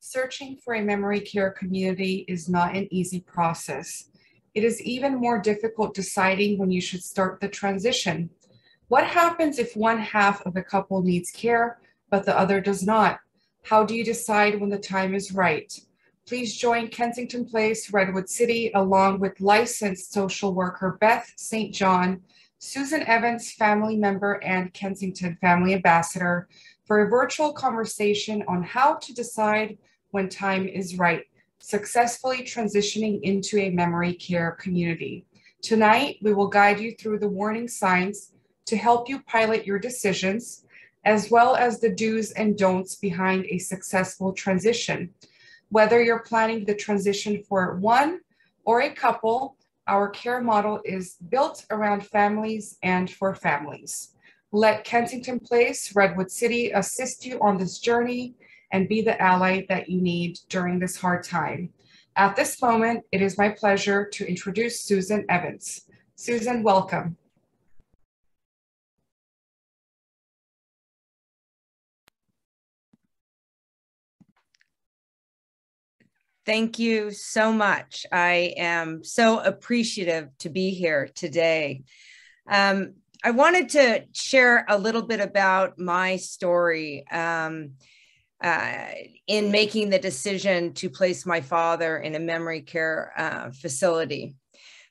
Searching for a memory care community is not an easy process. It is even more difficult deciding when you should start the transition. What happens if one half of a couple needs care, but the other does not? How do you decide when the time is right? Please join Kensington Place Redwood City along with licensed social worker Beth St. John, Susan Evans, family member and Kensington family ambassador, for a virtual conversation on how to decide when time is right, successfully transitioning into a memory care community. Tonight, we will guide you through the warning signs to help you pilot your decisions, as well as the do's and don'ts behind a successful transition. Whether you're planning the transition for one or a couple, our care model is built around families and for families. Let Kensington Place Redwood City assist you on this journey and be the ally that you need during this hard time. At this moment, it is my pleasure to introduce Susan Evans. Susan, welcome. Thank you so much. I am so appreciative to be here today. I wanted to share a little bit about my story in making the decision to place my father in a memory care facility.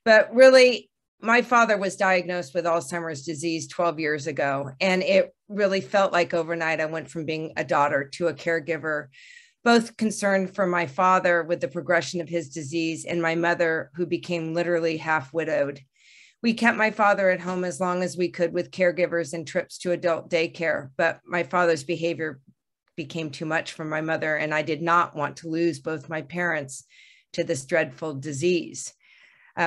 But really, my father was diagnosed with Alzheimer's disease 12 years ago, and it really felt like overnight I went from being a daughter to a caregiver, both concerned for my father with the progression of his disease and my mother, who became literally half widowed. We kept my father at home as long as we could with caregivers and trips to adult daycare, but my father's behavior became too much for my mother, and I did not want to lose both my parents to this dreadful disease.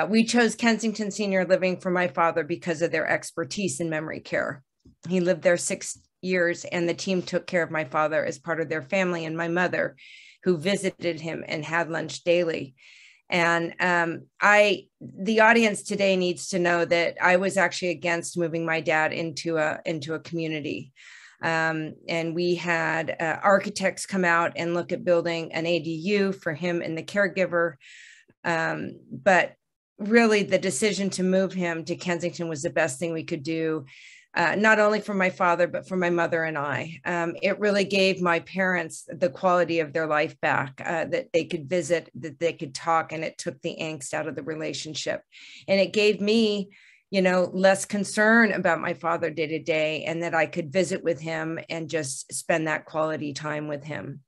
We chose Kensington Senior Living for my father because of their expertise in memory care. He lived there 6 years, and the team took care of my father as part of their family and my mother, who visited him and had lunch daily. And the audience today needs to know that I was actually against moving my dad into a community. And we had architects come out and look at building an ADU for him and the caregiver. But really, the decision to move him to Kensington was the best thing we could do. Not only for my father, but for my mother and I. It really gave my parents the quality of their life back, that they could visit, that they could talk, and it took the angst out of the relationship. And it gave me, less concern about my father day to day, and that I could visit with him and just spend that quality time with him.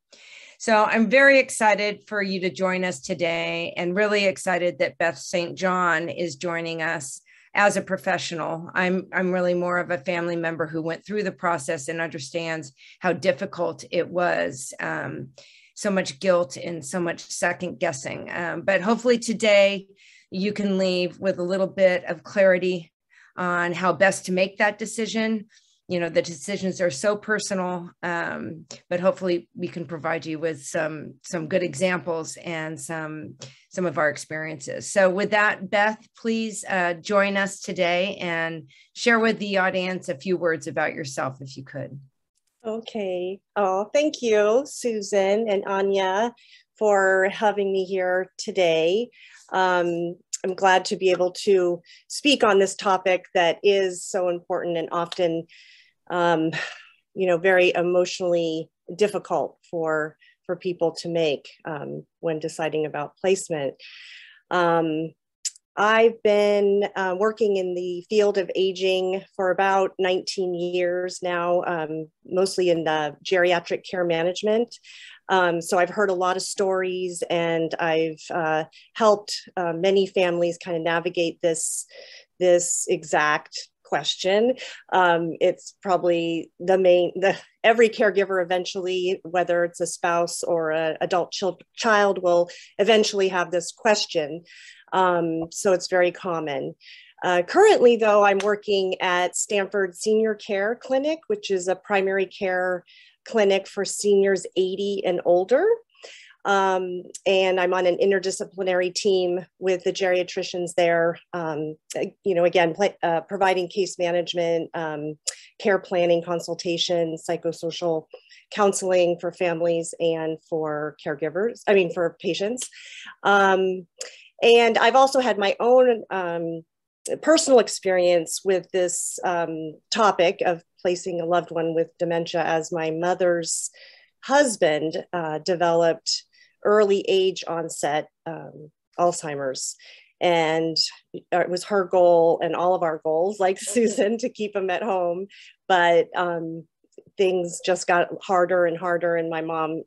So I'm very excited for you to join us today, and really excited that Beth St. John is joining us as a professional. I'm really more of a family member who went through the process and understands how difficult it was. So much guilt and so much second guessing. But hopefully today you can leave with a little bit of clarity on how best to make that decision. The decisions are so personal, but hopefully we can provide you with some good examples and some of our experiences. So with that, Beth, please join us today and share with the audience a few words about yourself, if you could. Okay. Oh, thank you, Susan and Anya, for having me here today. I'm glad to be able to speak on this topic that is so important and often very emotionally difficult for people to make when deciding about placement. I've been working in the field of aging for about 19 years now, mostly in the geriatric care management. So I've heard a lot of stories, and I've helped many families kind of navigate this exact question. It's probably every caregiver eventually, whether it's a spouse or an adult child, will eventually have this question. So it's very common. Currently, though, I'm working at Stanford Senior Care Clinic, which is a primary care clinic for seniors 80 and older. And I'm on an interdisciplinary team with the geriatricians there, again, providing case management, care planning, consultation, psychosocial counseling for families and for for patients. And I've also had my own personal experience with this topic of placing a loved one with dementia, as my mother's husband developed early age onset Alzheimer's. And it was her goal and all of our goals, like Susan, to keep him at home. But things just got harder and harder. And my mom,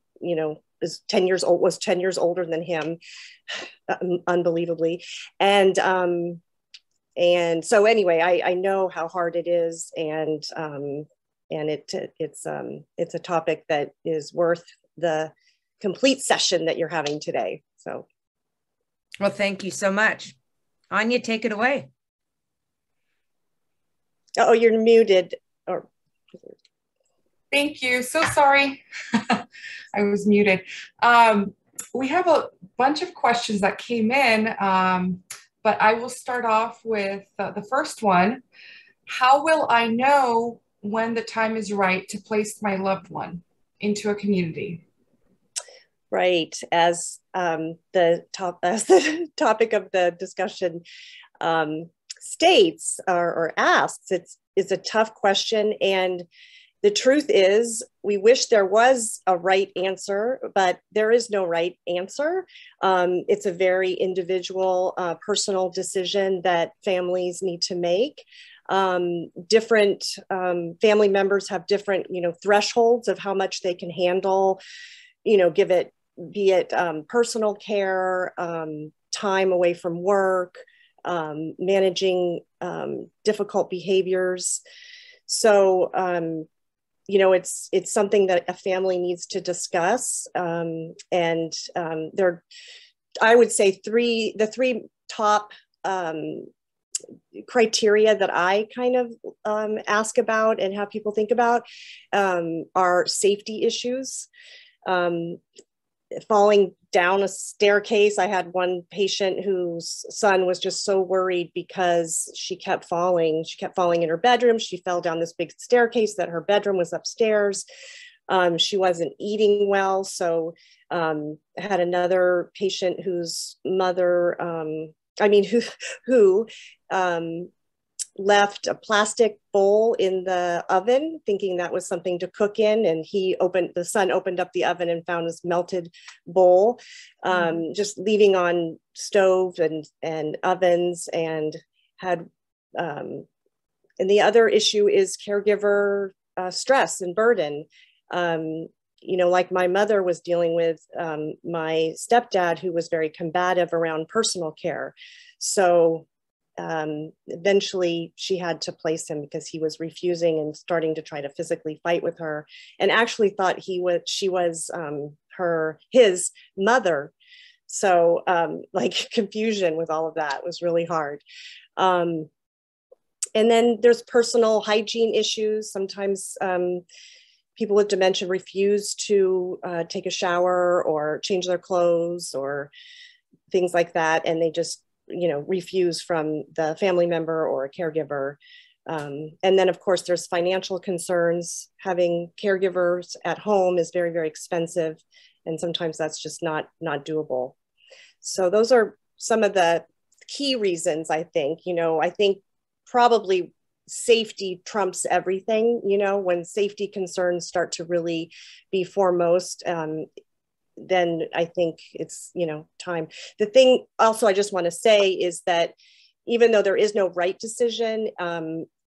was 10 years older than him, unbelievably. And so anyway, I know how hard it is. And it's a topic that is worth the complete session that you're having today. So. Well, thank you so much. Anya, take it away. Oh, you're muted. Thank you. So sorry. I was muted. We have a bunch of questions that came in, but I will start off with the first one. How will I know when the time is right to place my loved one into a community? Right. As the topic of the discussion states or asks, it's a tough question. And the truth is, we wish there was a right answer, but there is no right answer. It's a very individual, personal decision that families need to make. Different family members have different, thresholds of how much they can handle, be it personal care, time away from work, managing difficult behaviors. So, it's something that a family needs to discuss. I would say the three top criteria that I kind of ask about and have people think about are safety issues. Falling down a staircase. I had one patient whose son was just so worried because she kept falling. She kept falling in her bedroom. She fell down this big staircase that her bedroom was upstairs. She wasn't eating well. So I had another patient whose mother, who left a plastic bowl in the oven, thinking that was something to cook in. And the son opened up the oven and found this melted bowl, just leaving on stove and ovens, and had, and the other issue is caregiver stress and burden. Like my mother was dealing with my stepdad, who was very combative around personal care. So eventually she had to place him because he was refusing and starting to try to physically fight with her, and actually thought she was his mother. So confusion with all of that was really hard. And then there's personal hygiene issues. Sometimes people with dementia refuse to take a shower or change their clothes or things like that. And they just refuse from the family member or a caregiver. And then of course there's financial concerns. Having caregivers at home is very, very expensive. And sometimes that's just not doable. So those are some of the key reasons, I think. I think probably safety trumps everything. When safety concerns start to really be foremost, then I think it's, time. The thing also I just want to say is that even though there is no right decision,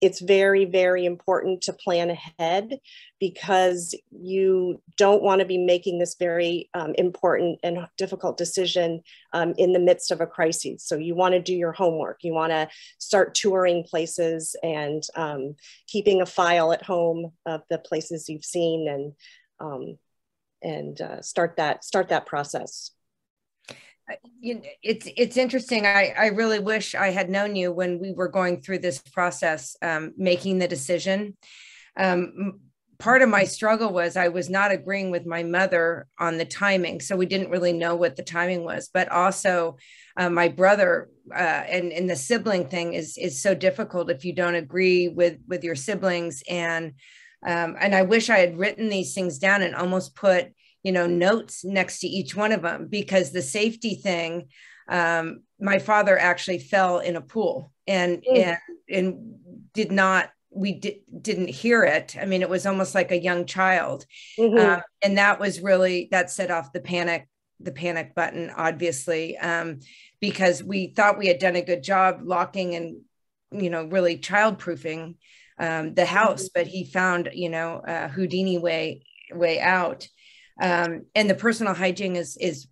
it's very, very important to plan ahead, because you don't want to be making this very important and difficult decision in the midst of a crisis. So you want to do your homework. You want to start touring places and keeping a file at home of the places you've seen, and start that process. It's interesting. I really wish I had known you when we were going through this process, making the decision. part of my struggle was I was not agreeing with my mother on the timing. So we didn't really know what the timing was, but also my brother and the sibling thing is so difficult if you don't agree with your siblings. And I wish I had written these things down and almost put, notes next to each one of them, because the safety thing, my father actually fell in a pool and didn't hear it. I mean, it was almost like a young child. And that was really, that set off the panic button, obviously, because we thought we had done a good job locking and, really childproofing the house, but he found, a Houdini way out. And the personal hygiene is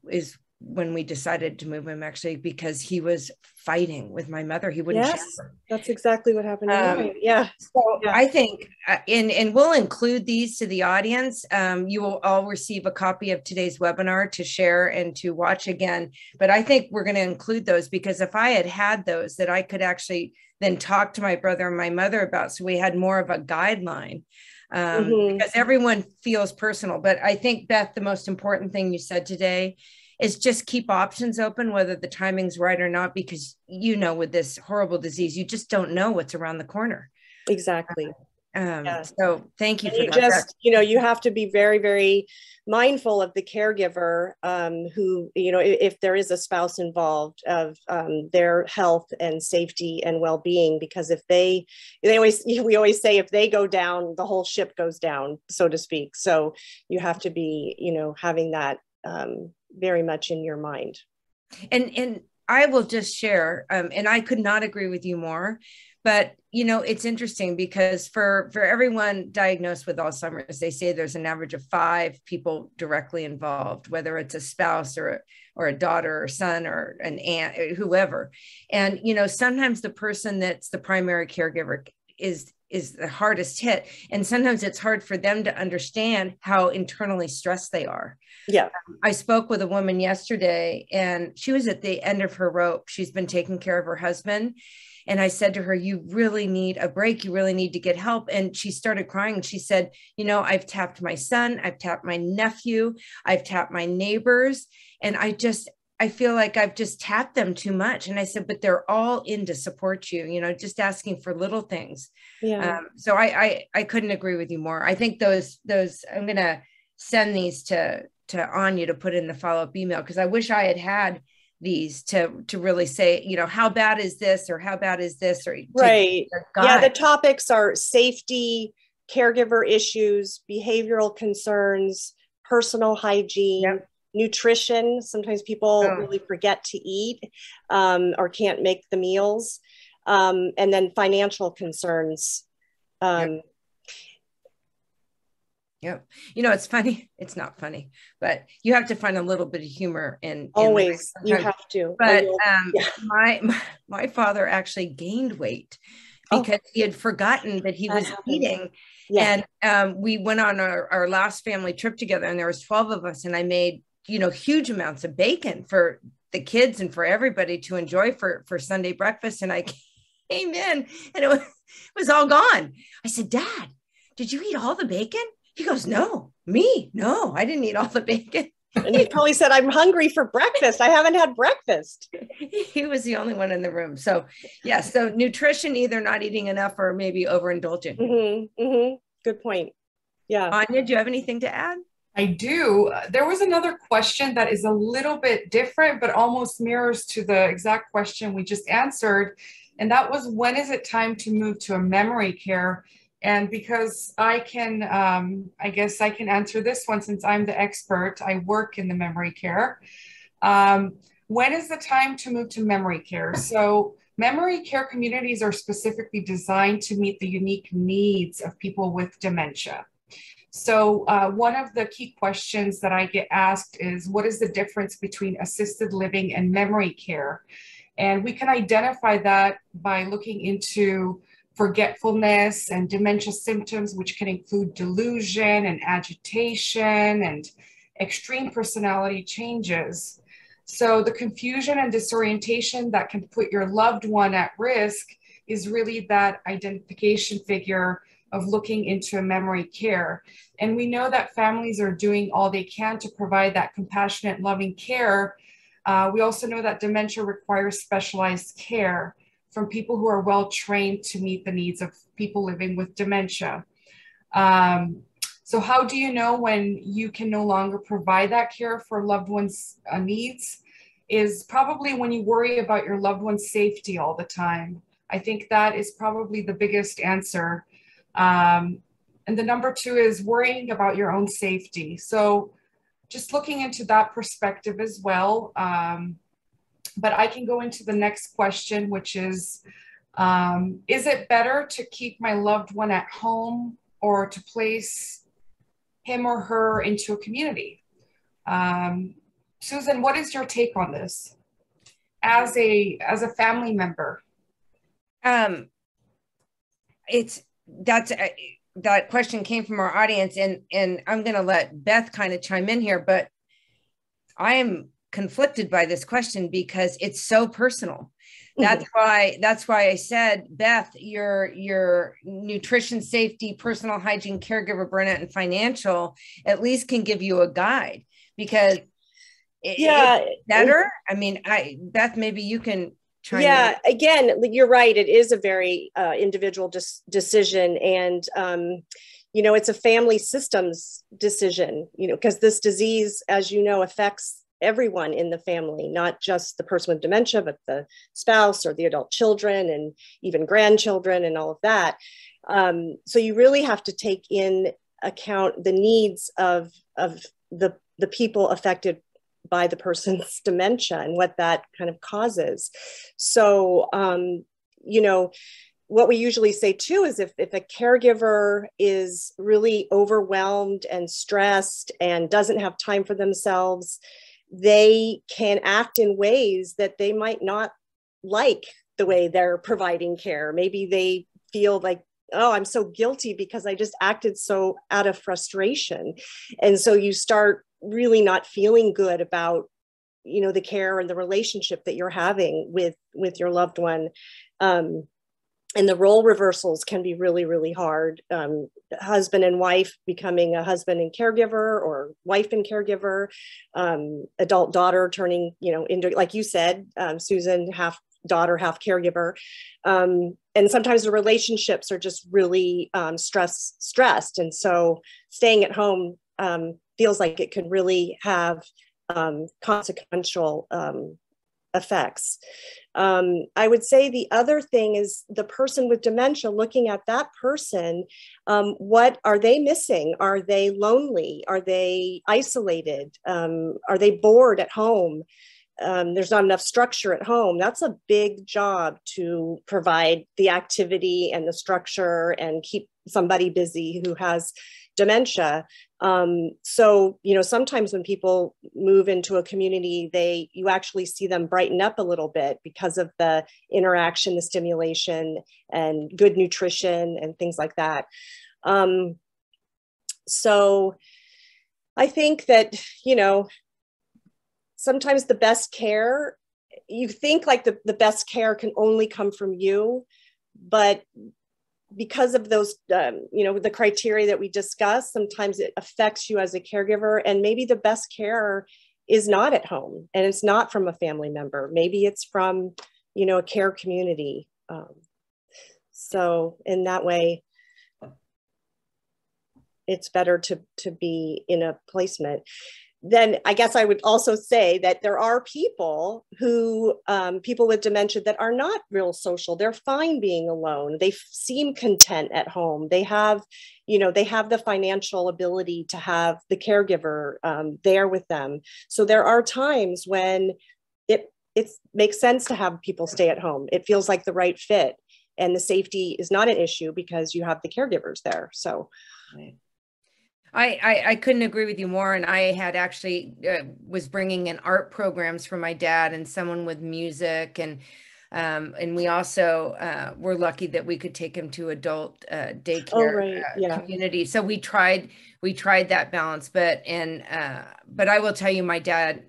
when we decided to move him, actually, because he was fighting with my mother. He wouldn't shower. That's exactly what happened to me. Yeah. So I think, and we'll include these to the audience. You will all receive a copy of today's webinar to share and to watch again. But I think we're going to include those, because if I had those that I could actually then talk to my brother and my mother about, so we had more of a guideline. Because everyone feels personal. But I think, Beth, the most important thing you said today is just keep options open, whether the timing's right or not, because, with this horrible disease, you just don't know what's around the corner. Exactly. So thank you for that. Just, you have to be very, very mindful of the caregiver who, if there is a spouse involved, of their health and safety and well-being, because if we always say, if they go down, the whole ship goes down, so to speak. So you have to be, having that very much in your mind. And I will just share, and I could not agree with you more. But, it's interesting because for everyone diagnosed with Alzheimer's, they say there's an average of 5 people directly involved, whether it's a spouse or a daughter or son or an aunt, or whoever. And, sometimes the person that's the primary caregiver is the hardest hit. And sometimes it's hard for them to understand how internally stressed they are. Yeah. I spoke with a woman yesterday, and she was at the end of her rope. She's been taking care of her husband. And I said to her, you really need a break. You really need to get help. And she started crying. She said, I've tapped my son, I've tapped my nephew, I've tapped my neighbors. And I feel like I've just tapped them too much. And I said, but they're all in to support you, just asking for little things. Yeah. So I couldn't agree with you more. I think those, I'm going to send these to Anya to put in the follow-up email, because I wish I had these to really say, how bad is this, or how bad is this, or right. Yeah. The topics are safety, caregiver issues, behavioral concerns, personal hygiene, nutrition. Sometimes people really forget to eat or can't make the meals. And then financial concerns. Yep. It's funny. It's not funny, but you have to find a little bit of humor in always. You have to. But my father actually gained weight because he had forgotten that he was eating. Yeah. And we went on our last family trip together, and there was 12 of us, and I made, huge amounts of bacon for the kids and for everybody to enjoy for Sunday breakfast. And I came in, and it was all gone. I said, Dad, did you eat all the bacon? He goes, no, I didn't eat all the bacon. And he probably said, I'm hungry for breakfast. I haven't had breakfast. He was the only one in the room. So so nutrition, either not eating enough or maybe overindulging. Good point. Yeah. Anya, do you have anything to add? I do. There was another question that is a little bit different, but almost mirrors to the exact question we just answered. And that was, when is it time to move to a memory care? And because I can, I guess I can answer this one since I'm the expert. I work in the memory care. When is the time to move to memory care? So memory care communities are specifically designed to meet the unique needs of people with dementia. So one of the key questions that I get asked is, what is the difference between assisted living and memory care? And we can identify that by looking into forgetfulness and dementia symptoms, which can include delusion and agitation and extreme personality changes. So the confusion and disorientation that can put your loved one at risk is really that identification figure of looking into memory care. And we know that families are doing all they can to provide that compassionate, loving care. We also know that dementia requires specialized care from people who are well trained to meet the needs of people living with dementia. So how do you know when you can no longer provide that care for loved ones' needs? Is probably when you worry about your loved one's safety all the time. I think that is probably the biggest answer. And the number two is worrying about your own safety. So just looking into that perspective as well. But I can go into the next question, which is it better to keep my loved one at home or to place him or her into a community? Susan, what is your take on this as a family member? That question came from our audience, and I'm going to let Beth kind of chime in here, but I am conflicted by this question because it's so personal. That's why I said, Beth, your nutrition, safety, personal hygiene, caregiver burnout, and financial at least can give you a guide, because it's better. I mean, Beth, maybe you can chime in. Again, you're right. It is a very individual decision, and it's a family systems decision. Because this disease, as you know, affects everyone in the family, not just the person with dementia, but the spouse or the adult children and even grandchildren and all of that. So you really have to take in account the needs of the people affected by the person's dementia and what that kind of causes. So, what we usually say too is if a caregiver is really overwhelmed and stressed and doesn't have time for themselves, they can act in ways that they might not like the way they're providing care. Maybe they feel like, oh, I'm so guilty because I just acted so out of frustration. And so you start really not feeling good about, the care and the relationship that you're having with your loved one. And the role reversals can be really, really hard. Husband and wife becoming a husband and caregiver, or wife and caregiver, adult daughter turning, into, like you said, Susan, half daughter, half caregiver. And sometimes the relationships are just really stressed. And so staying at home feels like it could really have consequential effects. I would say the other thing is the person with dementia, looking at that person, what are they missing? Are they lonely? Are they isolated? Are they bored at home? There's not enough structure at home. That's a big job to provide the activity and the structure and keep somebody busy who has dementia. So, sometimes when people move into a community, you actually see them brighten up a little bit because of the interaction, the stimulation, and good nutrition and things like that. So I think that, sometimes the best care, you think like the best care can only come from you, but because of those, the criteria that we discussed, sometimes it affects you as a caregiver, and maybe the best care is not at home and it's not from a family member. Maybe it's from, a care community. So in that way, it's better to be in a placement. Then I guess I would also say that there are people with dementia that are not real social. They're fine being alone. They seem content at home. They have, the financial ability to have the caregiver there with them. So there are times when it makes sense to have people stay at home. It feels like the right fit, and the safety is not an issue because you have the caregivers there. So. Right. I couldn't agree with you more. And I had actually was bringing in art programs for my dad and someone with music. And we also were lucky that we could take him to adult daycare community. So we tried that balance, but I will tell you, my dad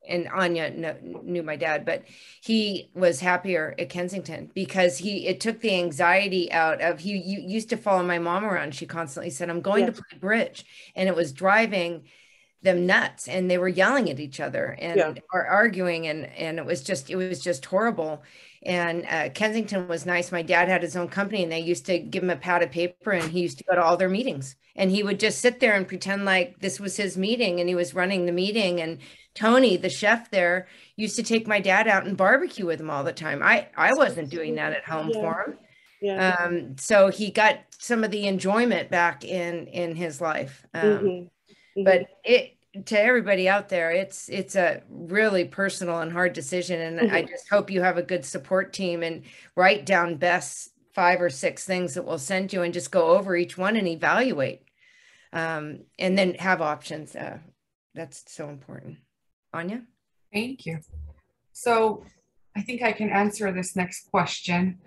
and Anya knew my dad, but he was happier at Kensington because it took the anxiety out of, he used to follow my mom around. She constantly said, I'm going to play bridge. And it was driving them nuts, and they were yelling at each other and or arguing. And it was just horrible. And Kensington was nice. My dad had his own company, and they used to give him a pad of paper, and he used to go to all their meetings, and he would just sit there and pretend like this was his meeting and he was running the meeting. And Tony, the chef there, used to take my dad out and barbecue with him all the time. I wasn't doing that at home for him. So he got some of the enjoyment back in his life. But to everybody out there, it's a really personal and hard decision. And I just hope you have a good support team and write down best 5 or 6 things that we'll send you and just go over each one and evaluate. And then have options. That's so important. Anya? Thank you. So I think I can answer this next question.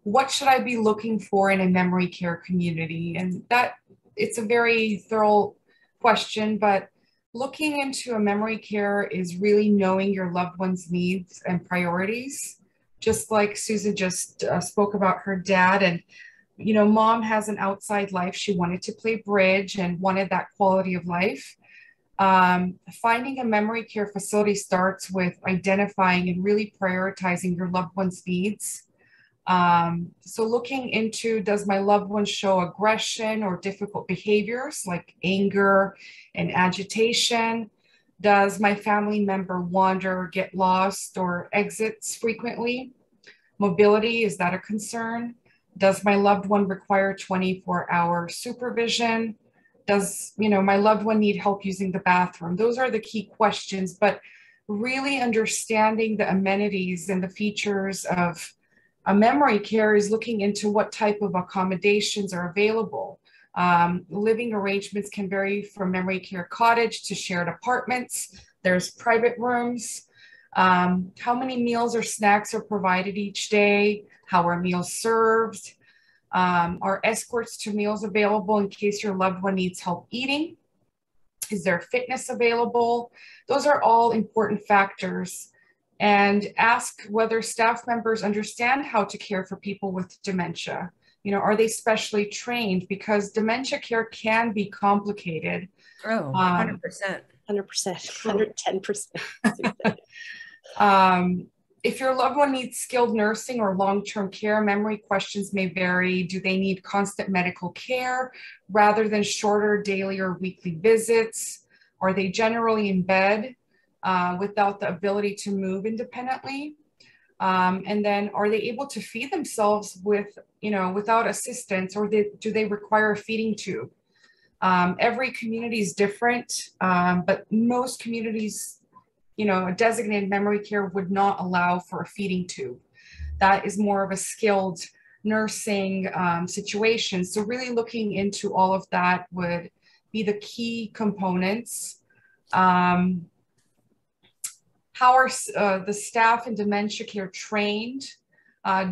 What should I be looking for in a memory care community? And it's a very thorough question, but looking into a memory care is really knowing your loved one's needs and priorities. Just like Susan just spoke about her dad, and mom has an outside life. She wanted to play bridge and wanted that quality of life. Finding a memory care facility starts with identifying and really prioritizing your loved one's needs. So looking into, does my loved one show aggression or difficult behaviors like anger and agitation? Does my family member wander, get lost, or exits frequently? Mobility, is that a concern? Does my loved one require 24-hour supervision? Does, my loved one need help using the bathroom? Those are the key questions, but really understanding the amenities and the features of a memory care is looking into what type of accommodations are available. Living arrangements can vary from memory care cottage to shared apartments. There's private rooms. How many meals or snacks are provided each day? How are meals served? Are escorts to meals available in case your loved one needs help eating? Is there fitness available? Those are all important factors. And ask whether staff members understand how to care for people with dementia. Are they specially trained? Because dementia care can be complicated. 100%. 100%, 110%. If your loved one needs skilled nursing or long-term care, memory questions may vary. Do they need constant medical care rather than shorter daily or weekly visits? Are they generally in bed without the ability to move independently? And then are they able to feed themselves without assistance, or do they require a feeding tube? Every community is different, but most communities, a designated memory care would not allow for a feeding tube. That is more of a skilled nursing situation. So really looking into all of that would be the key components. How are the staff in dementia care trained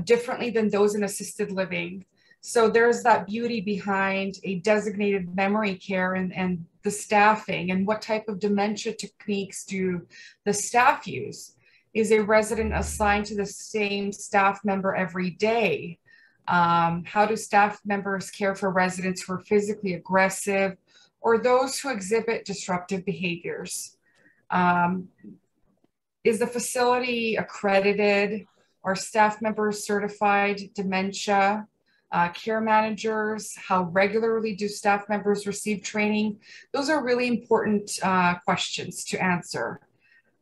differently than those in assisted living? So there's that beauty behind a designated memory care and the staffing, and what type of dementia techniques do the staff use? Is a resident assigned to the same staff member every day? How do staff members care for residents who are physically aggressive or those who exhibit disruptive behaviors? Is the facility accredited? Are staff members certified dementia care managers? How regularly do staff members receive training? Those are really important questions to answer.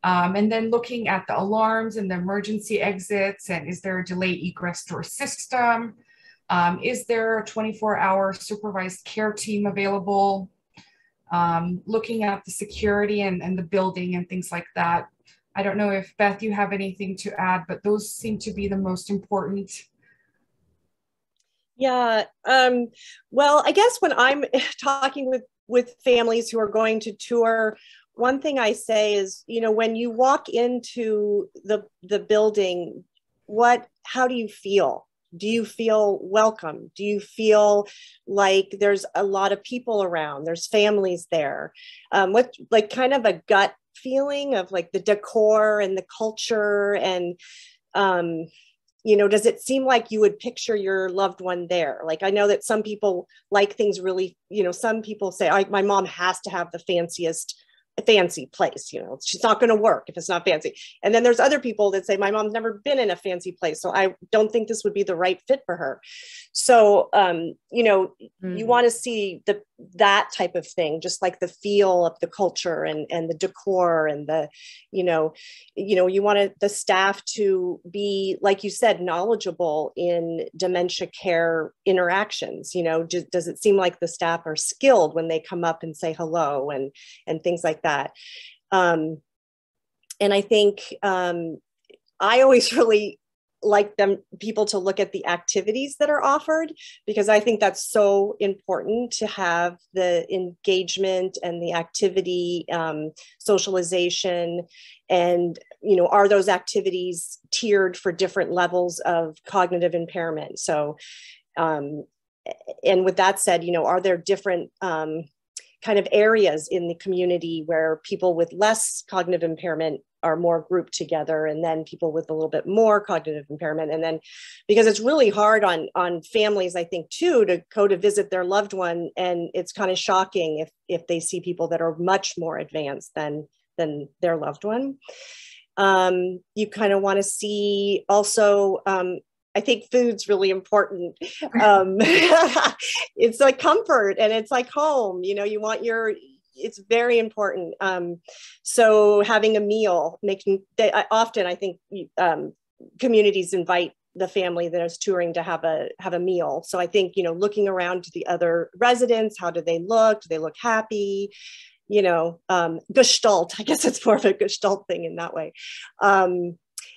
And then looking at the alarms and the emergency exits, and is there a delay egress door system? Is there a 24-hour supervised care team available? Looking at the security and the building and things like that. I don't know if Beth, you have anything to add, but those seem to be the most important. Yeah, well, I guess when I'm talking with families who are going to tour, one thing I say is, when you walk into the building, how do you feel? Do you feel welcome? Do you feel like there's a lot of people around? There's families there? What kind of a gut feeling of like the decor and the culture? And, you know, does it seem like you would picture your loved one there? Like, I know that some people like things really, you know, some people say, my mom has to have the fancy place, you know, she's not going to work if it's not fancy. And then there's other people that say, my mom's never been in a fancy place, so I don't think this would be the right fit for her. So, you know, you want to see that type of thing, just like the feel of the culture and the decor and the, you know, you want the staff to be, like you said, knowledgeable in dementia care interactions. You know, does it seem like the staff are skilled when they come up and say hello and things like that? And I think I always really like people to look at the activities that are offered, because I think that's so important to have the engagement and the activity, socialization, and, you know, are those activities tiered for different levels of cognitive impairment? So, and with that said, you know, are there different kind of areas in the community where people with less cognitive impairment are more grouped together, and then people with a little bit more cognitive impairment? And then, because it's really hard on families, I think, too, to go to visit their loved one, and it's kind of shocking if they see people that are much more advanced than their loved one. You kind of want to see also, I think food's really important. It's like comfort, and it's like home, you know, you want it's very important. So having a meal, often I think communities invite the family that is touring to have a meal. So I think, you know, looking around to the other residents, how do they look? Do they look happy? You know, gestalt, I guess it's more of a gestalt thing in that way.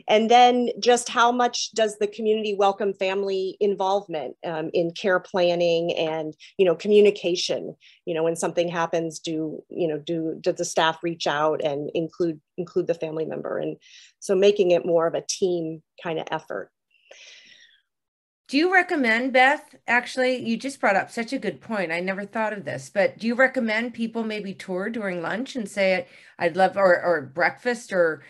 And then just how much does the community welcome family involvement in care planning and, you know, communication? You know, when something happens, does the staff reach out and include the family member? And so making it more of a team kind of effort. Do you recommend, Beth, actually, you just brought up such a good point. I never thought of this, but do you recommend people maybe tour during lunch and say, I'd love, or breakfast or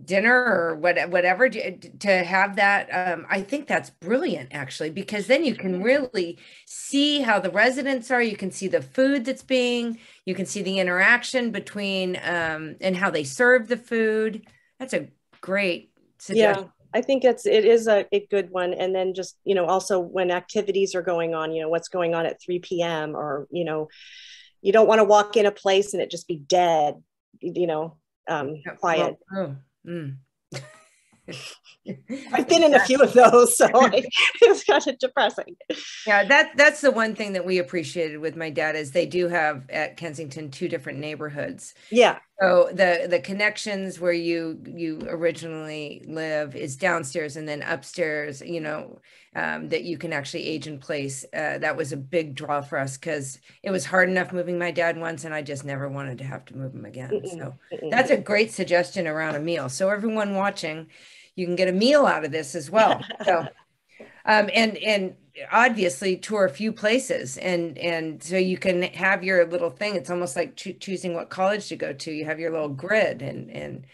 dinner or whatever, to have that? I think that's brilliant, actually, because then you can really see how the residents are. You can see the food you can see the interaction between and how they serve the food. That's a great suggestion. Yeah, I think it is a good one. And then just, you know, also when activities are going on, you know, what's going on at 3 p.m. or, you know, you don't want to walk in a place and it just be dead, you know, quiet. I've been in a few of those, so it's kind of depressing. Yeah, that's the one thing that we appreciated with my dad, is they do have at Kensington 2 different neighborhoods. Yeah. So the connections where you originally live is downstairs, and then upstairs, you know, that you can actually age in place. That was a big draw for us, because it was hard enough moving my dad once, and I just never wanted to have to move him again. So that's a great suggestion around a meal. So everyone watching, you can get a meal out of this as well. So, and obviously tour a few places, and so you can have your little thing. It's almost like choosing what college to go to. You have your little grid, and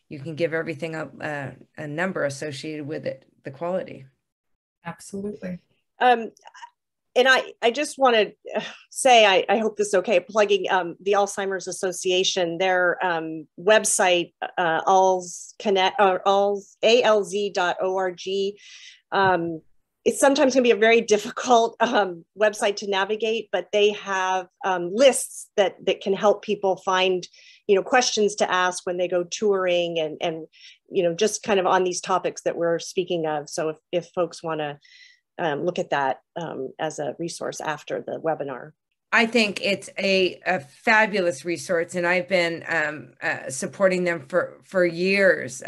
you can give everything a number associated with it, the quality. Absolutely. And I just want to say, I hope this is okay, plugging the Alzheimer's Association, their website, alz.org. It's sometimes going to be a very difficult website to navigate, but they have lists that can help people find, you know, questions to ask when they go touring, and you know, just kind of on these topics that we're speaking of. So if folks want to look at that as a resource after the webinar. I think it's a fabulous resource, and I've been supporting them for years.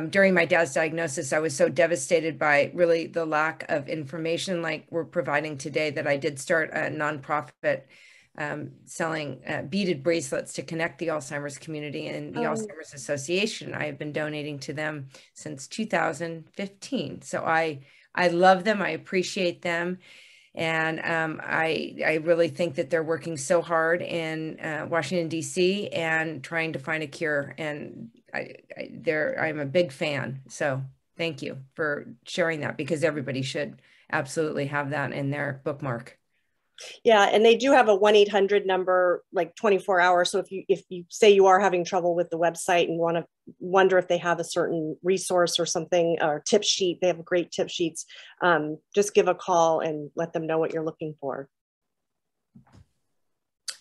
During my dad's diagnosis, I was so devastated by really the lack of information like we're providing today, that I did start a nonprofit selling beaded bracelets to connect the Alzheimer's community and the Alzheimer's Association. I have been donating to them since 2015. So I love them. I appreciate them. And I really think that they're working so hard in Washington, D.C. and trying to find a cure. And I'm a big fan. So thank you for sharing that, because everybody should absolutely have that in their bookmark. Yeah, and they do have a 1-800 number, like 24 hours. So if you say you are having trouble with the website and want to wonder if they have a certain resource or something, or tip sheet, they have great tip sheets. Just give a call and let them know what you're looking for.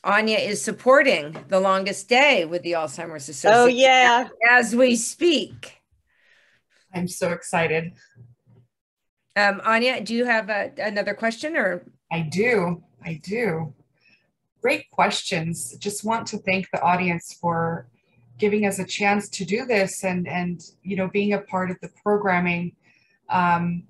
Anya is supporting The Longest Day with the Alzheimer's Association. Oh yeah, as we speak. I'm so excited. Anya, do you have another question? Or I do. Great questions. Just want to thank the audience for giving us a chance to do this and being a part of the programming. The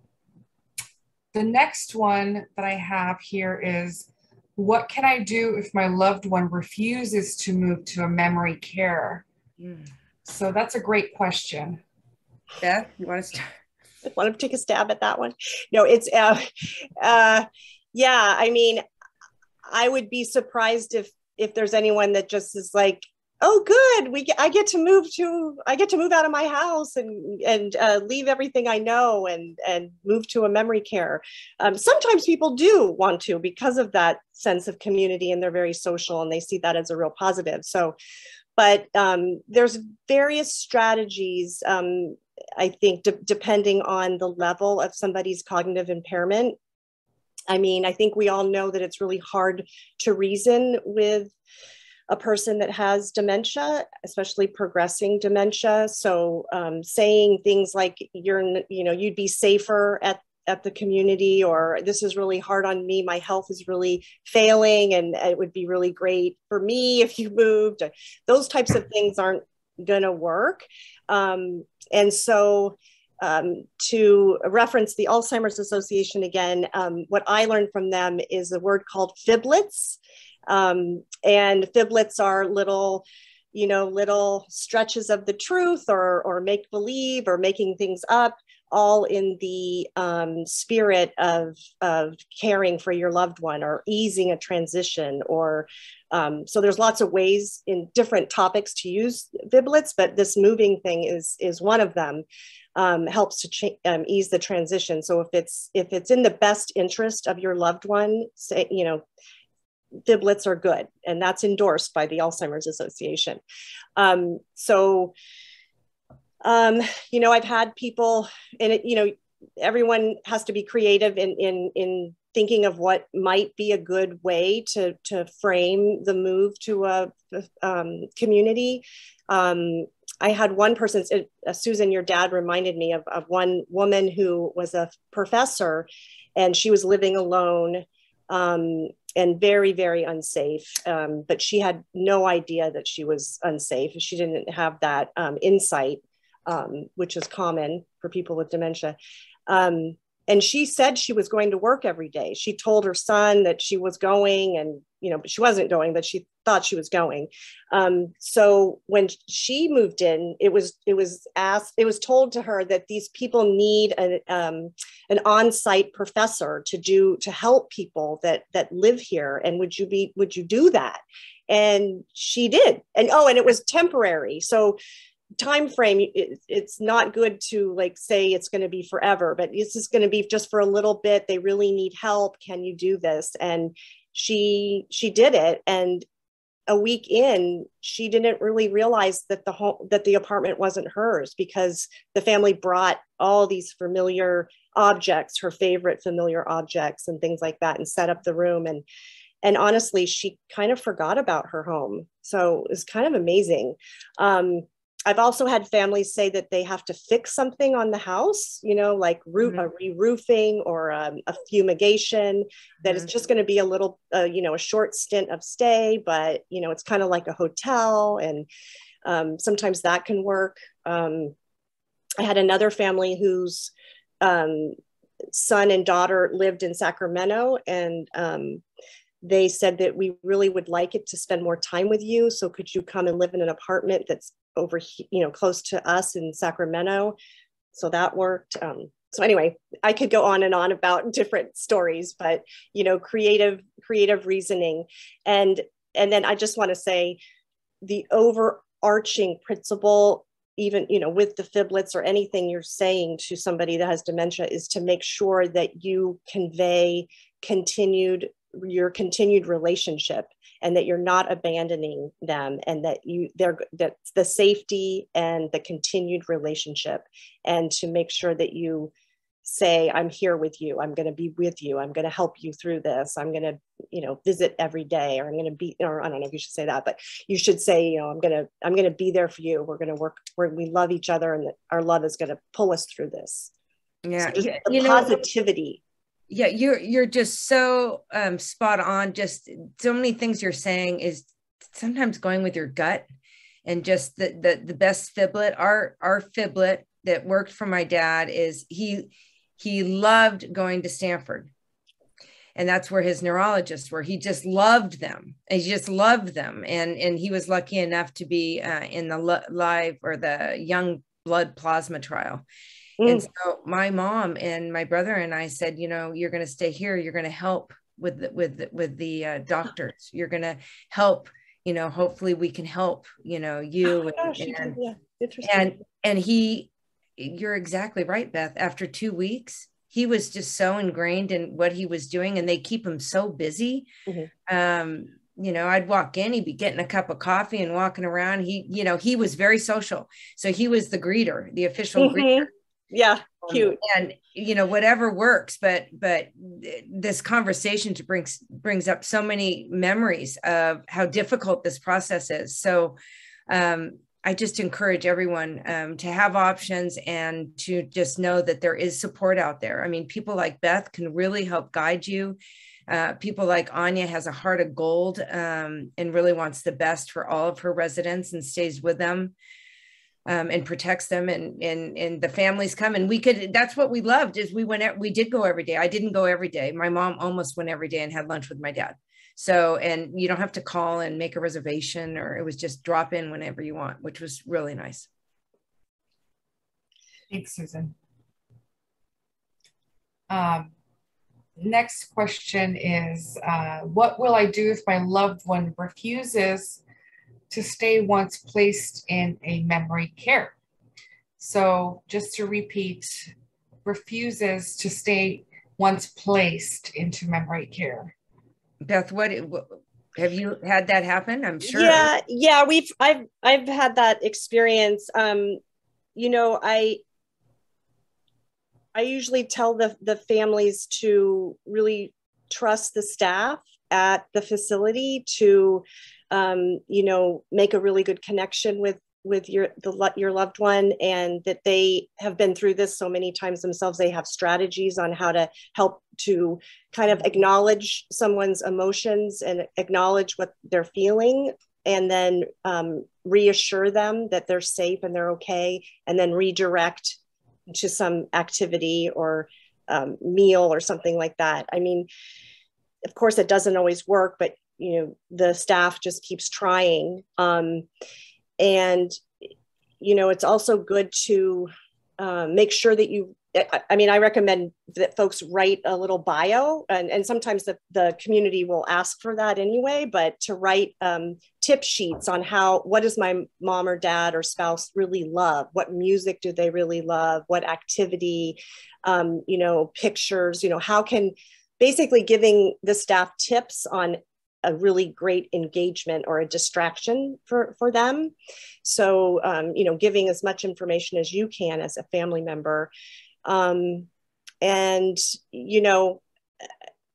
next one that I have here is, what can I do if my loved one refuses to move to a memory care? So that's a great question. Beth, you want to start? I want to take a stab at that one. No, it's yeah, I mean, I would be surprised if there's anyone that just is like, oh, good, I get to move out of my house and leave everything I know and move to a memory care. Sometimes people do want to, because of that sense of community, and they're very social and they see that as a real positive. So, but there's various strategies, I think, depending on the level of somebody's cognitive impairment. I mean, I think we all know that it's really hard to reason with a person that has dementia, especially progressing dementia. So saying things like, you'd be safer at the community, or this is really hard on me, my health is really failing, and it would be really great for me if you moved. Those types of things aren't gonna work. And so to reference the Alzheimer's Association again, what I learned from them is a word called fiblets. And fiblets are little stretches of the truth, or make believe, or making things up, all in the spirit of caring for your loved one, or easing a transition, or so there's lots of ways in different topics to use fiblets, but this moving thing is one of them. Helps to ease the transition. So if it's in the best interest of your loved one, say, fiblets are good, and that's endorsed by the Alzheimer's Association. I've had people, and everyone has to be creative in thinking of what might be a good way to frame the move to a community. I had one person, Susan, your dad reminded me of one woman who was a professor, and she was living alone, and very, very unsafe. But she had no idea that she was unsafe. She didn't have that insight, which is common for people with dementia. And she said she was going to work every day. She told her son that she was going, and but she wasn't going, but she thought she was going. So when she moved in, it was told to her that these people need an on-site professor to help people that live here, and would you do that? And she did, and it was temporary. So time frame, it's not good to say it's going to be forever, but this is going to be just for a little bit. They really need help. Can you do this? And she did it. And a week in, she didn't really realize that the apartment wasn't hers, because the family brought all these familiar objects, her favorite familiar objects and things like that, and set up the room. And honestly, she kind of forgot about her home. So it's kind of amazing. I've also had families say that they have to fix something on the house, like a re-roofing or a fumigation, that is just going to be a little, a short stint of stay, but, it's kind of like a hotel, and sometimes that can work. I had another family whose son and daughter lived in Sacramento, and they said that we really would like it to spend more time with you. So could you come and live in an apartment that's over, close to us in Sacramento? So that worked. So anyway, I could go on and on about different stories, but, you know, creative reasoning. And then I just want to say the overarching principle, even, you know, with the fiblets or anything you're saying to somebody that has dementia, is to make sure that you convey your continued relationship, and that you're not abandoning them, and that that's the safety and the continued relationship, and to make sure that you say, I'm here with you, I'm going to be with you, I'm going to help you through this, I'm going to, you know, visit every day, or I'm going to be, or I don't know if you should say that, but you should say, you know, I'm going to be there for you, we're going to work where we love each other, and that our love is going to pull us through this. Yeah, so just the positivity. Yeah, you're just so spot on. Just so many things you're saying is sometimes going with your gut, and just the best fiblet. Our fiblet that worked for my dad is he loved going to Stanford, and that's where his neurologists were. He just loved them. And he just loved them, and he was lucky enough to be in the live or the young blood plasma trial. And so my mom and my brother and I said, you know, you're going to stay here. You're going to help with the doctors. You're going to help, you know, hopefully we can help, you know, you. And you're exactly right, Beth. After 2 weeks, he was just so ingrained in what he was doing, and they keep him so busy. You know, I'd walk in, he'd be getting a cup of coffee and walking around. He was very social. So he was the greeter, the official greeter. Yeah, cute. And you know, whatever works, but this conversation brings up so many memories of how difficult this process is. So I just encourage everyone to have options, and to just know that there is support out there. I mean, people like Beth can really help guide you. People like Anya has a heart of gold, and really wants the best for all of her residents, and stays with them. And protects them, and the families come, and that's what we loved, is we did go every day. I didn't go every day. My mom almost went every day and had lunch with my dad. So, and you don't have to call and make a reservation, or it was just drop in whenever you want, which was really nice. Thanks, Susan. Next question is, what will I do if my loved one refuses to stay once placed in a memory care? So just to repeat, refuses to stay once placed into memory care. Beth, what have you had that happen? I'm sure. Yeah, I've had that experience. You know, I usually tell the families to really trust the staff at the facility, to you know, make a really good connection with your loved one, and that they have been through this so many times themselves. They have strategies on how to help to kind of acknowledge someone's emotions and acknowledge what they're feeling, and then reassure them that they're safe and they're okay, and then redirect to some activity or meal or something like that. I mean, of course, it doesn't always work, but you know, the staff just keeps trying. And, you know, it's also good to make sure that I recommend that folks write a little bio, and sometimes the community will ask for that anyway, but to write tip sheets on what does my mom or dad or spouse really love? What music do they really love? What activity, you know, pictures, you know, basically giving the staff tips on a really great engagement or a distraction for them. So, you know, giving as much information as you can as a family member. And, you know,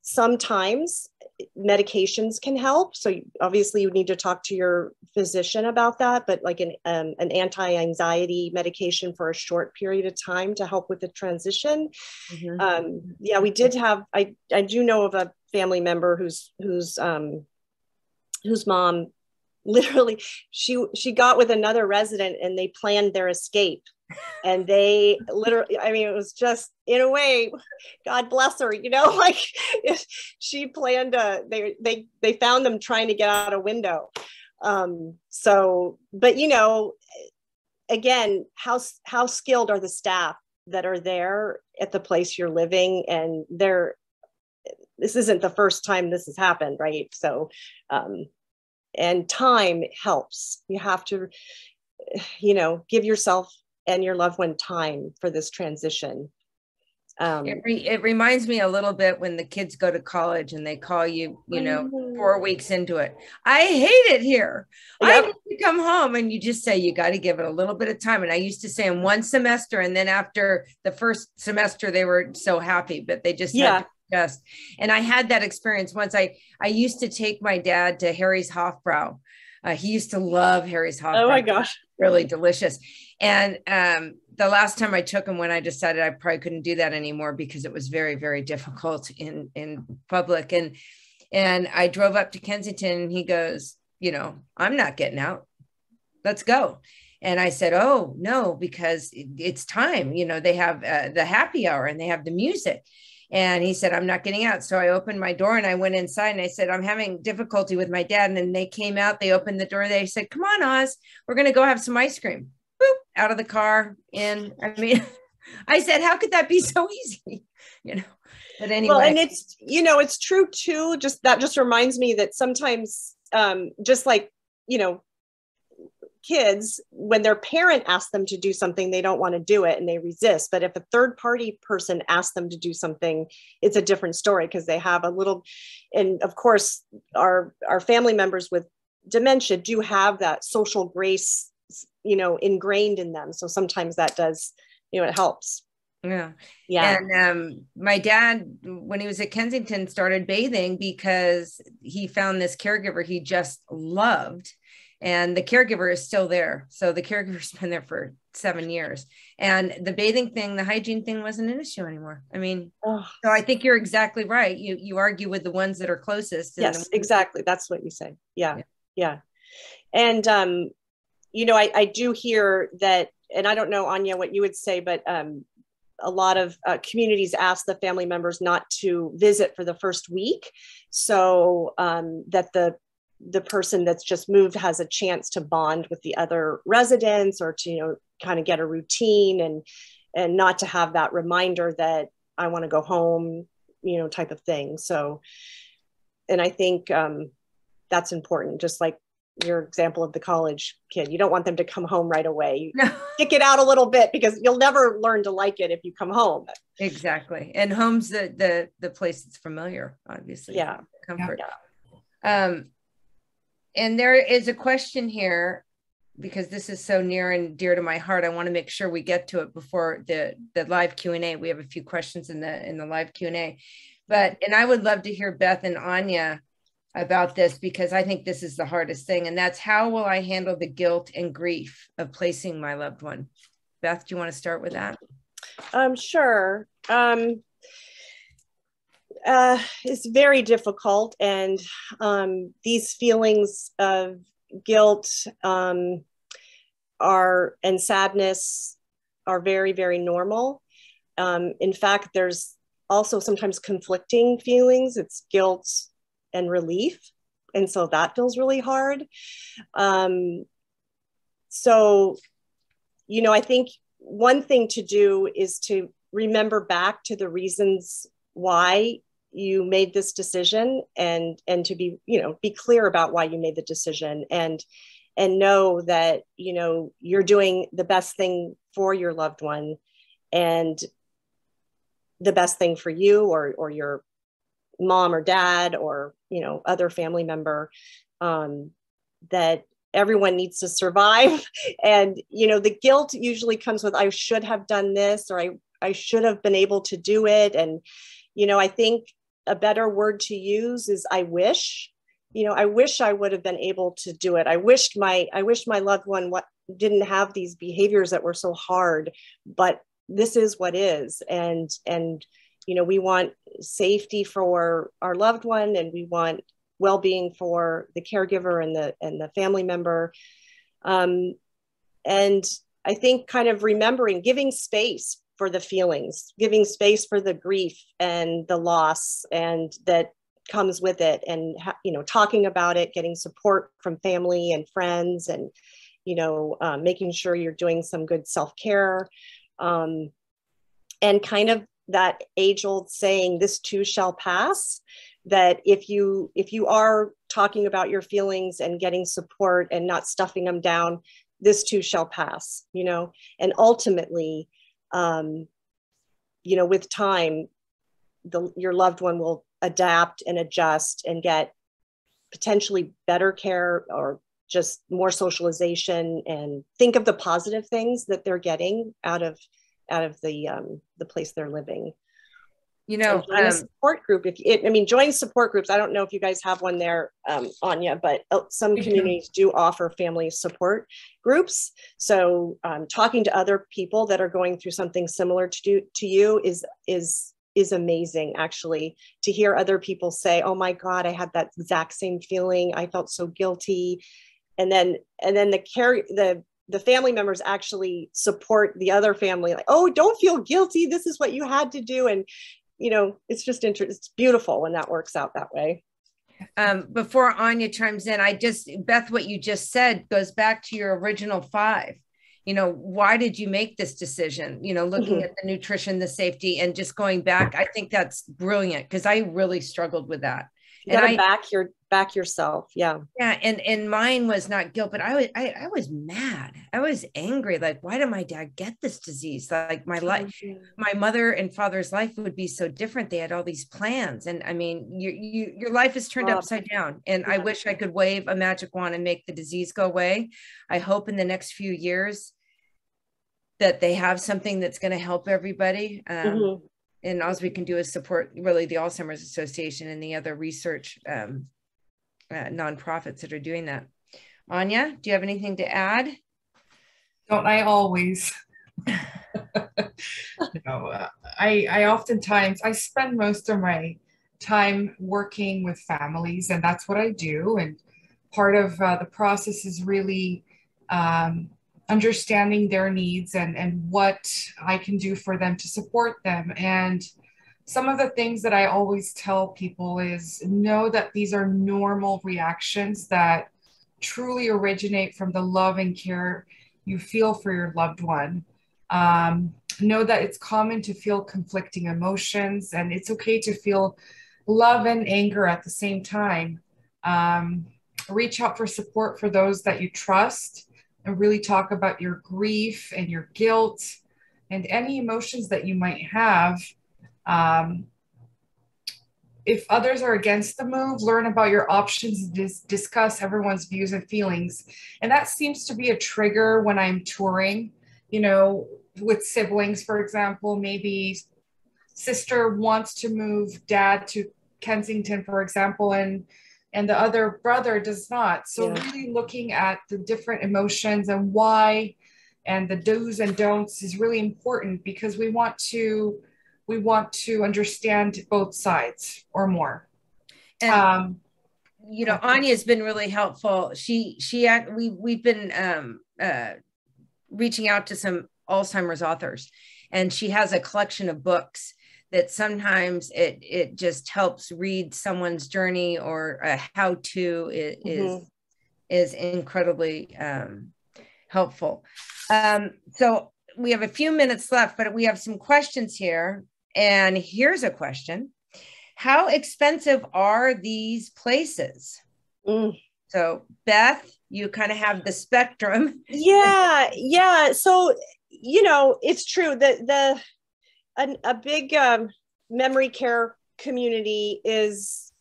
sometimes medications can help. So obviously you need to talk to your physician about that, but like an anti-anxiety medication for a short period of time to help with the transition. Yeah, we did have, I do know of a family member whose mom literally, she got with another resident and they planned their escape. And they literally, I mean, it was just, in a way, God bless her, you know, like she planned they found them trying to get out a window. So, but you know, again, how skilled are the staff that are there at the place you're living, and this isn't the first time this has happened, right? So, and time helps. You have to, give yourself and your loved one time for this transition. It reminds me a little bit when the kids go to college and they call you, 4 weeks into it. I hate it here. Yep. I need to come home. And you just say, you got to give it a little bit of time. And I used to say in one semester, and then after the first semester, they were so happy, but they just had to adjust. And I had that experience once. I used to take my dad to Harry's Hofbrau. He used to love Harry's Hofbrau. Oh my gosh. Really delicious. And the last time I took him, when I decided I probably couldn't do that anymore because it was very, very difficult in public. And I drove up to Kensington and he goes, I'm not getting out. Let's go. And I said, oh, no, because it's time. They have the happy hour and they have the music. And he said, I'm not getting out. So I opened my door and I went inside and I said, I'm having difficulty with my dad. And then they came out, they opened the door. They said, come on, Oz, we're going to go have some ice cream. Boop, out of the car. And I said, how could that be so easy? But anyway. Well, and it's true too. That just reminds me that sometimes, just like, kids, when their parent asks them to do something, they don't want to do it and they resist. But if a third party person asks them to do something, it's a different story because they have and of course, our family members with dementia do have that social grace, ingrained in them. So sometimes that does, it helps. Yeah. Yeah. And my dad, when he was at Kensington, started bathing because he found this caregiver he just loved. And the caregiver is still there. So the caregiver's been there for 7 years. And the bathing thing, the hygiene thing wasn't an issue anymore. So I think you're exactly right. You argue with the ones that are closest. Yes, exactly. That's what you say. Yeah. And, I do hear that, and I don't know, Anya, what you would say, but a lot of communities ask the family members not to visit for the first week. So that the person that's just moved has a chance to bond with the other residents or to, kind of get a routine and not to have that reminder that I want to go home, type of thing. So, and I think that's important. Just like your example of the college kid, you don't want them to come home right away. You kick it out a little bit because you'll never learn to like it if you come home. Exactly. And home's the place that's familiar, obviously. Yeah. Comfort. Yeah. And there is a question here, because this is so near and dear to my heart. I want to make sure we get to it before the live Q&A. We have a few questions in the live Q&A, and I would love to hear Beth and Anya about this, because I think this is the hardest thing. And that's, how will I handle the guilt and grief of placing my loved one? Beth, do you want to start with that? Sure. It's very difficult, and these feelings of guilt and sadness are very, very normal. In fact, there's also sometimes conflicting feelings. It's guilt and relief, and so that feels really hard. So, I think one thing to do is to remember back to the reasons why you made this decision, and to be clear about why you made the decision, and know that, you're doing the best thing for your loved one and the best thing for you or your mom or dad or, other family member, that everyone needs to survive. And, the guilt usually comes with, I should have done this, or I should have been able to do it. And, I think a better word to use is I wish. I wish I would have been able to do it. I wish my loved one didn't have these behaviors that were so hard, but this is what is. And we want safety for our loved one, and we want well-being for the caregiver and the family member. And I think kind of remembering, giving space for the feelings, giving space for the grief and the loss and that comes with it, and talking about it, getting support from family and friends, and making sure you're doing some good self-care, and kind of that age-old saying, this too shall pass, that if you are talking about your feelings and getting support and not stuffing them down, this too shall pass, you know. And ultimately, you know, with time, your loved one will adapt and adjust and get potentially better care or just more socialization, and think of the positive things that they're getting out of the place they're living. You know, join a support group. Join support groups. I don't know if you guys have one there, Anya, but some communities do offer family support groups. So talking to other people that are going through something similar to you is amazing, actually, to hear other people say, oh my God, I had that exact same feeling. I felt so guilty. And then the family members actually support the other family, like, oh, don't feel guilty. This is what you had to do. And, you know, it's just it's beautiful when that works out that way. Before Anya chimes in, Beth, what you just said goes back to your original 5. You know, why did you make this decision? You know, looking at the nutrition, the safety, and just going back. I think that's brilliant, because I really struggled with that. You gotta back yourself. Yeah. Yeah. And mine was not guilt, but I was mad. I was angry. Like, why did my dad get this disease? Like, my life, my mother and father's life would be so different. They had all these plans. And I mean, your life is turned upside down. And I wish I could wave a magic wand and make the disease go away. I hope in the next few years that they have something that's going to help everybody. And all we can do is support really the Alzheimer's Association and the other research nonprofits that are doing that. Anya, do you have anything to add? Don't I always? You know, I oftentimes, I spend most of my time working with families, and that's what I do. And part of the process is really understanding their needs and what I can do for them to support them. And some of the things that I always tell people is know that these are normal reactions that truly originate from the love and care you feel for your loved one. Know that it's common to feel conflicting emotions, and it's okay to feel love and anger at the same time. Reach out for support for those that you trust, and really talk about your grief and your guilt and any emotions that you might have. If others are against the move, learn about your options, discuss everyone's views and feelings. And that seems to be a trigger when I'm touring, you know, with siblings, for example. Maybe sister wants to move dad to Kensington, for example, and the other brother does not. So really looking at the different emotions and why, and the do's and don'ts is really important, because we want to understand both sides or more. And you know, Anya's been really helpful. We've been reaching out to some Alzheimer's authors, and she has a collection of books that sometimes it just helps read someone's journey, or a how-to is incredibly helpful. So we have a few minutes left, but we have some questions here. And here's a question. How expensive are these places? So Beth, you kind of have the spectrum. Yeah. So, you know, it's true that a big memory care community is,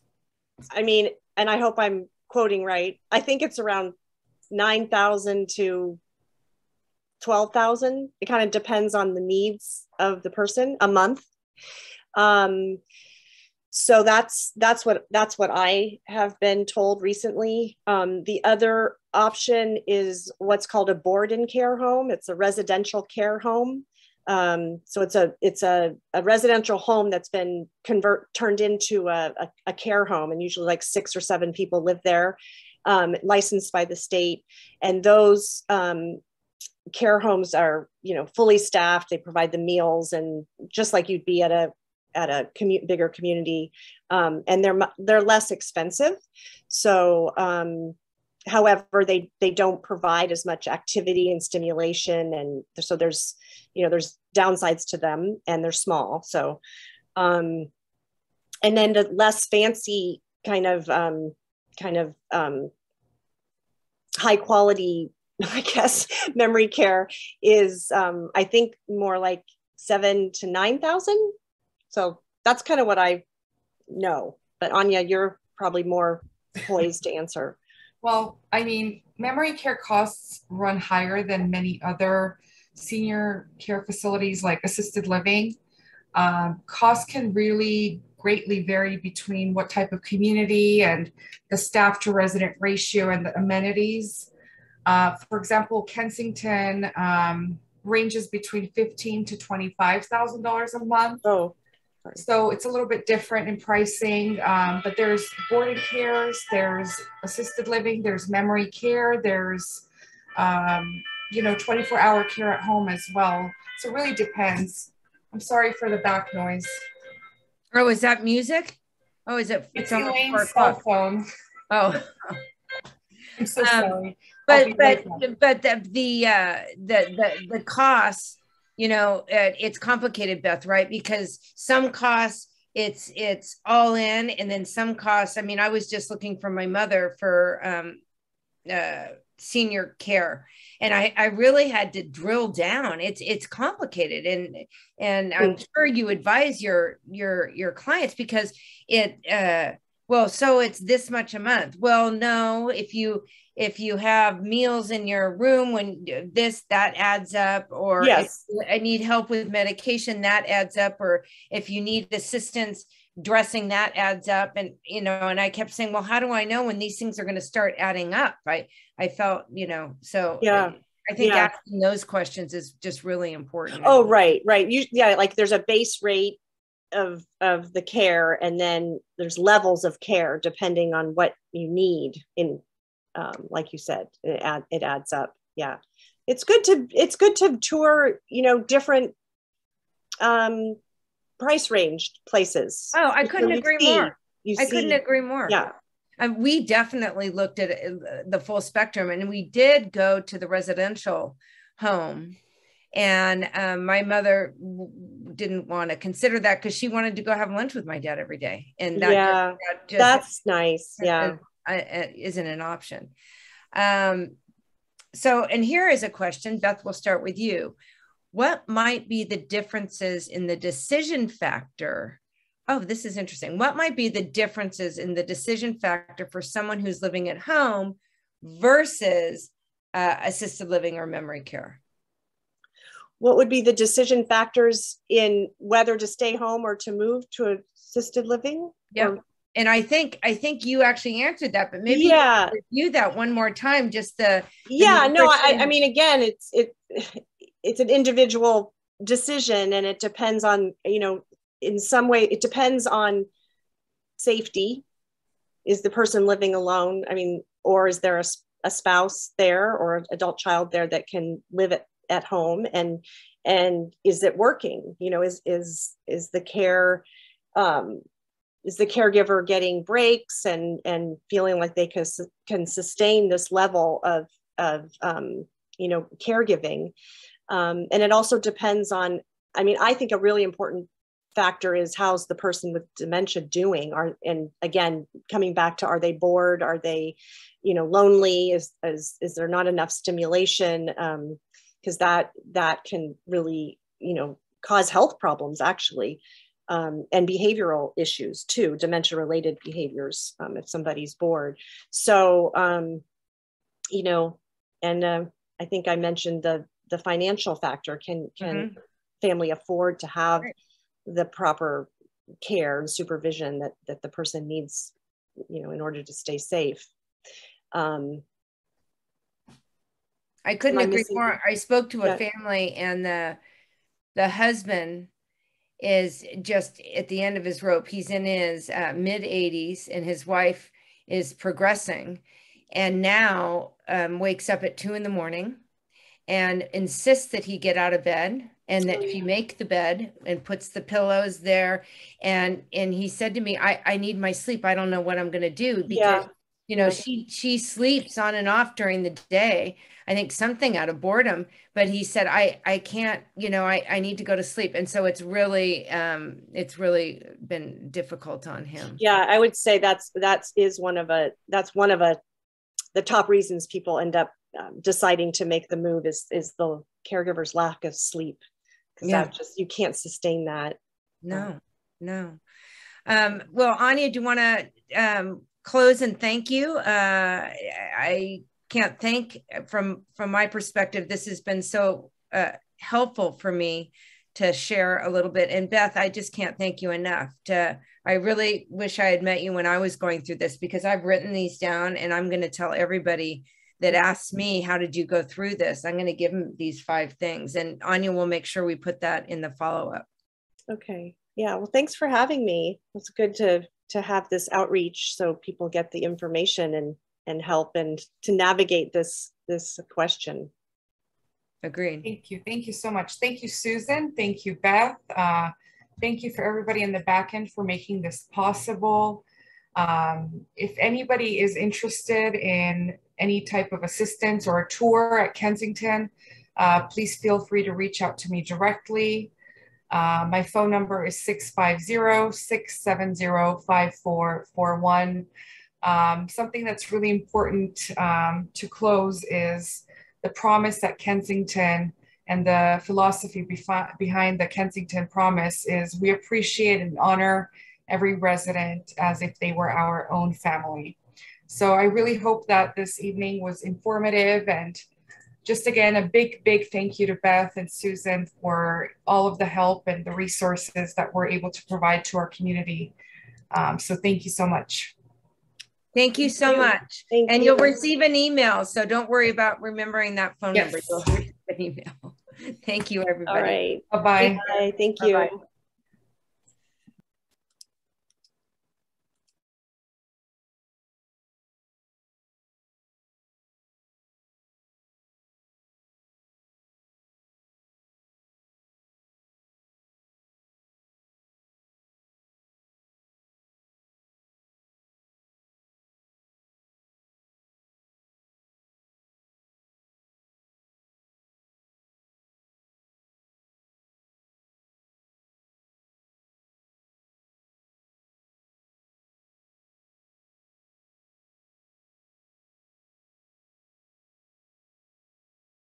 I mean, and I hope I'm quoting right, I think it's around 9,000 to 12,000. It kind of depends on the needs of the person a month. So that's what I have been told recently. The other option is what's called a board and care home. It's a residential care home. So it's a residential home that's been turned into a care home, and usually like 6 or 7 people live there, licensed by the state. And those care homes are, you know, fully staffed. They provide the meals, and just like you'd be at a bigger community, and they're less expensive. So, however, they don't provide as much activity and stimulation, and so there's downsides to them, and they're small. So, and then the less fancy kind of high quality, I guess, memory care is, I think, more like 7,000 to 9,000. So that's kind of what I know. But Anya, you're probably more poised to answer. Well, I mean, memory care costs run higher than many other senior care facilities like assisted living. Costs can really greatly vary between what type of community and the staff to resident ratio and the amenities. For example, Kensington ranges between $15,000 to $25,000 a month. Oh, so it's a little bit different in pricing, but there's boarding cares, there's assisted living, there's memory care, there's 24-hour care at home as well. So it really depends. I'm sorry for the back noise. Oh, is that music? Oh, is it? It's Elaine's cell phone. Oh, I'm so sorry. But the costs, it's complicated, Beth, right? Because some costs it's all in, and then some costs. I mean, I was just looking for my mother for senior care, and I really had to drill down. It's complicated, and I'm sure you advise your clients, because so it's this much a month. Well, no, if you have meals in your room, that adds up, or yes, if I need help with medication, that adds up, or if you need assistance dressing, that adds up. And, and I kept saying, well, how do I know when these things are going to start adding up? I felt, so yeah. I think asking those questions is just really important. Oh, right. Like there's a base rate of the care, and then there's levels of care depending on what you need in, like you said, it adds up. Yeah, it's good to tour, different price range places. Oh, I couldn't agree more. Couldn't agree more. Yeah. We definitely looked at the full spectrum, and we did go to the residential home. And my mother didn't want to consider that because she wanted to go have lunch with my dad every day. And that just that's nice. Yeah. Isn't an option. So, and here is a question, Beth, we'll start with you. What might be the differences in the decision factor? Oh, this is interesting. What might be the differences in the decision factor for someone who's living at home versus assisted living or memory care? What would be the decision factors in whether to stay home or to move to assisted living? Yeah. And I think you actually answered that, but maybe review that one more time. Just I mean, again, it's an individual decision, and it depends on, in some way, it depends on safety. Is the person living alone? I mean, or is there a spouse there or an adult child there that can live at home, and is it working? Is the care, is the caregiver getting breaks and feeling like they can sustain this level of caregiving? And it also depends on, I think a really important factor is how's the person with dementia doing? And again, coming back to, are they bored? Are they, lonely? Is there not enough stimulation? Because that can really, cause health problems, actually, and behavioral issues too, dementia-related behaviors, if somebody's bored. So, I think I mentioned the financial factor. Can family afford to have the proper care and supervision that the person needs, in order to stay safe? I couldn't agree more. I spoke to a family, and the husband is just at the end of his rope. He's in his mid-80s, and his wife is progressing, and now wakes up at 2 a.m. and insists that he get out of bed, and that she make the bed and puts the pillows there. And he said to me, I need my sleep. I don't know what I'm going to do, because You know, she sleeps on and off during the day. I think something out of boredom, but he said, I can't, you know, I need to go to sleep. And so it's really been difficult on him. Yeah, I would say that's one of the top reasons people end up deciding to make the move is the caregiver's lack of sleep, because that you can't sustain that. No. Well, Anya, do you want to close and thank you? I can't thank from my perspective. This has been so helpful for me to share a little bit. And Beth, I just can't thank you enough. I really wish I had met you when I was going through this, because I've written these down, and I'm going to tell everybody that asks me, how did you go through this? I'm going to give them these 5 things, and Anya will make sure we put that in the follow-up. Okay. Yeah. Well, thanks for having me. It's good to have this outreach so people get the information and help and to navigate this question. Agreed. Thank you. Thank you so much. Thank you, Susan. Thank you, Beth. Thank you for everybody in the back end for making this possible. If anybody is interested in any type of assistance or a tour at Kensington, please feel free to reach out to me directly. My phone number is 650-670-5441. Something that's really important to close is the promise at Kensington, and the philosophy behind the Kensington promise is we appreciate and honor every resident as if they were our own family. So I really hope that this evening was informative, and just again, a big thank you to Beth and Susan for all of the help and the resources that we're able to provide to our community. So thank you so much. Thank you so much. And you'll receive an email, so don't worry about remembering that phone number. You'll receive an email. Thank you, everybody. All right. Bye-bye. Bye. Thank you. Bye-bye.